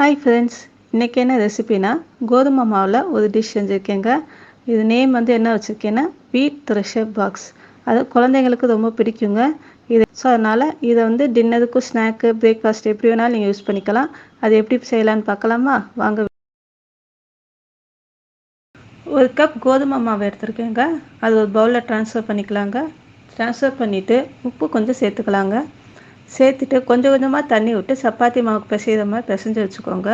Hi friends, இன்றைக்கி என்ன ரெசிபினா கோதுமை மாவில் ஒரு டிஷ் செஞ்சுருக்கேங்க. இது நேம் என்ன வச்சுருக்கேன்னா வீட் த்ரெஷர் பாக்ஸ். அது குழந்தைங்களுக்கு ரொம்ப பிடிக்குங்க. அதனால் இதை டின்னருக்கு, ஸ்நாக்கு, பிரேக்ஃபாஸ்ட் எப்படி வேணாலும் நீங்கள் யூஸ் பண்ணிக்கலாம். அது எப்படி செய்யலான்னு பார்க்கலாமா வாங்க. ஒரு கப் கோதுமை மாவு எடுத்துருக்கேங்க. அது ஒரு பவுலில் ட்ரான்ஸ்ஃபர் பண்ணிக்கலாங்க. ட்ரான்ஸ்ஃபர் பண்ணிவிட்டு உப்பு கொஞ்சம் சேர்த்துக்கலாங்க. சேர்த்துட்டு கொஞ்சம் கொஞ்சமாக தண்ணி விட்டு சப்பாத்தி மாவுக்கு பிசைகிற மாதிரி பிசைஞ்சு வச்சுக்கோங்க.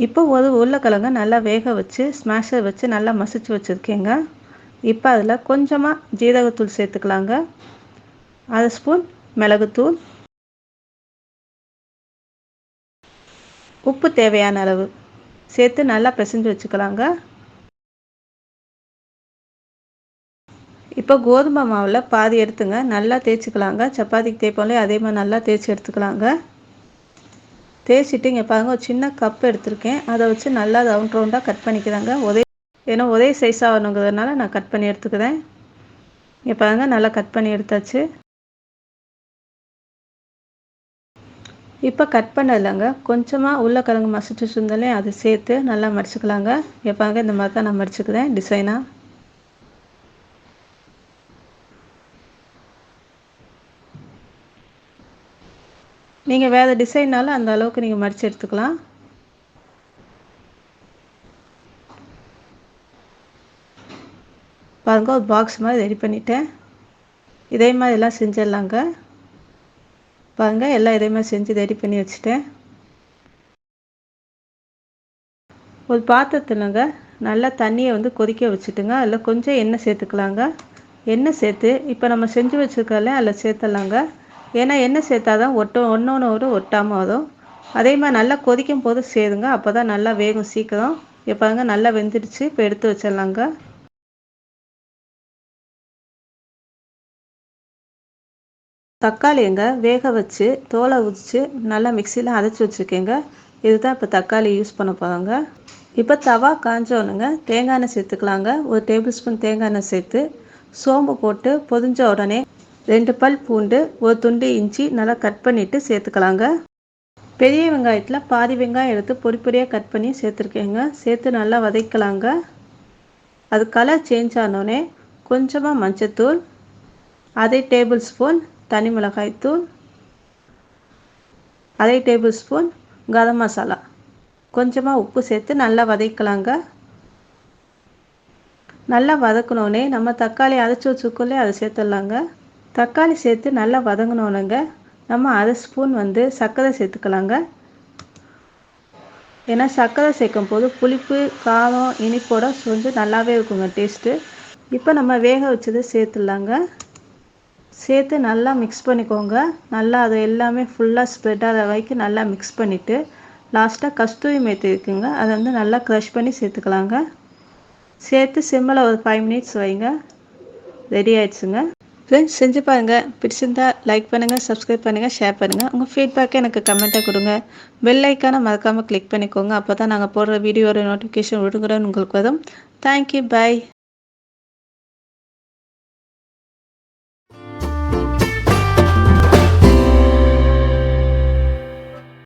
இப்போ ஒரு உருளைக்கிழங்க நல்லா வேக வச்சு ஸ்மாஷர் வச்சு நல்லா மசிச்சு வச்சுருக்கேங்க. இப்போ அதில் கொஞ்சமாக ஜீரகத்தூள் சேர்த்துக்கலாங்க. 1/2 ஸ்பூன் மிளகுத்தூள், உப்பு தேவையான அளவு சேர்த்து நல்லா பிசைஞ்சு வச்சுக்கலாங்க. இப்போ கோதுமை மாவில் பாதி எடுத்துங்க, நல்லா தேய்ச்சிக்கலாங்க. சப்பாத்திக்கு தேய்ப்போம்லே அதே மாதிரி நல்லா தேய்ச்சி எடுத்துக்கலாங்க. தேய்ச்சிட்டு இங்கே பாருங்கள், ஒரு சின்ன கப் எடுத்திருக்கேன். அதை வச்சு நல்லா ரவுண்டாக கட் பண்ணிக்கிறாங்க. ஒரே சைஸாக வரணுங்கிறதுனால நான் கட் பண்ணி எடுத்துக்கிறேன். இங்கே பாருங்கள், நல்லா கட் பண்ணி எடுத்தாச்சு. இப்போ கட் பண்ணலைங்க, கொஞ்சமாக உருளைக்கிழங்கு மசிச்சு வச்சுருந்தாலே அதை சேர்த்து நல்லா மடிச்சுக்கலாங்க. இங்கே பாருங்கள், இந்த மாதிரி தான் நான் மடிச்சுக்கிறேன் டிசைனாக. நீங்கள் வேறு டிசைன்னாலும் அந்த அளவுக்கு நீங்கள் மடித்து எடுத்துக்கலாம். பாருங்கள், ஒரு பாக்ஸ் மாதிரி ரெடி பண்ணிட்டேன். இதே மாதிரி எல்லாம் செஞ்சிடலாங்க. பாருங்கள், எல்லாம் இதே மாதிரி செஞ்சு ரெடி பண்ணி வச்சுட்டேன். ஒரு பாத்திரத்துலங்க நல்லா தண்ணியை கொதிக்க வச்சுட்டுங்க. அதில் கொஞ்சம் எண்ணெய் சேர்த்துக்கலாங்க. எண்ணெய் சேர்த்து இப்போ நம்ம செஞ்சு வச்சுருக்கல அதில் சேர்த்துடலாங்க. ஏன்னா எண்ணெய் சேர்த்தா தான் ஒன்றோடு ஒட்டாமல் வரும். அதே மாதிரி நல்லா கொதிக்கும் போது சேருங்க, அப்போ தான் நல்லா வேகும் சீக்கிரம். இப்போ பாருங்க, நல்லா வெந்துடுச்சு. இப்போ எடுத்து வச்சிடலாங்க. தக்காளிங்க வேக வச்சு தோலை உரித்து நல்லா மிக்சியில் அரைச்சி வச்சுருக்கேங்க. இதுதான் இப்போ தக்காளி யூஸ் பண்ண போகிறாங்க. இப்போ தவா காஞ்சோனுங்க தேங்காய் எண்ணெய் சேர்த்துக்கலாங்க. 1 டேபிள் ஸ்பூன் தேங்காய் எண்ணெய் சேர்த்து சோம்பு போட்டு பொரிஞ்ச உடனே 2 பல் பூண்டு, 1 துண்டு இஞ்சி நல்லா கட் பண்ணிவிட்டு சேர்த்துக்கலாங்க. பெரிய வெங்காயத்தில் பாதி வெங்காயம் எடுத்து பொடி பொடியாக கட் பண்ணி சேர்த்துருக்கேங்க. சேர்த்து நல்லா வதக்கலாங்க. அது கலர் சேஞ்ச் ஆனோடனே கொஞ்சமாக மஞ்சத்தூள், 1/2 டேபிள் ஸ்பூன் தனி மிளகாய்த்தூள், 1/2 டேபிள் ஸ்பூன் கரம் மசாலா, கொஞ்சமாக உப்பு சேர்த்து நல்லா வதக்கலாங்க. நல்லா வதக்கணுன்னே நம்ம தக்காளி அரைச்சி வச்சுக்கோலே அதை சேர்த்துடலாங்க. தக்காளி சேர்த்து நல்லா வதங்கினோனுங்க நம்ம 1/2 ஸ்பூன் சர்க்கரை சேர்த்துக்கலாங்க. ஏன்னா சர்க்கரை சேர்க்கும் போது புளிப்பு, காரம், இனிப்போட கொஞ்சம் நல்லாவே இருக்குங்க டேஸ்ட்டு. இப்போ நம்ம வேக வச்சதை சேர்த்துடலாங்க. சேர்த்து நல்லா மிக்ஸ் பண்ணிக்கோங்க. நல்லா அது எல்லாமே ஃபுல்லாக ஸ்ப்ரெட் ஆகிற வரைக்கும் நல்லா மிக்ஸ் பண்ணிவிட்டு லாஸ்ட்டாக கஸ்தூரி மேத்தி இருக்குங்க, அதை நல்லா க்ரஷ் பண்ணி சேர்த்துக்கலாங்க. சேர்த்து சிம்மில் ஒரு 5 மினிட்ஸ் வைங்க. ரெடி ஆயிடுச்சுங்க. ஃப்ரெண்ட்ஸ், செஞ்சு பாருங்கள். பிடிச்சிருந்தா லைக் பண்ணுங்கள், சப்ஸ்கிரைப் பண்ணுங்கள், ஷேர் பண்ணுங்கள். உங்கள் ஃபீட்பேக்கை எனக்கு கமெண்ட்டாக கொடுங்க. பெல் ஐக்கானை மறக்காமல் கிளிக் பண்ணிக்கோங்க. அப்போ தான் நாங்கள் போடுற வீடியோட நோட்டிஃபிகேஷன் உடனுக்குடன் உங்களுக்கு வரும். Thank you, by.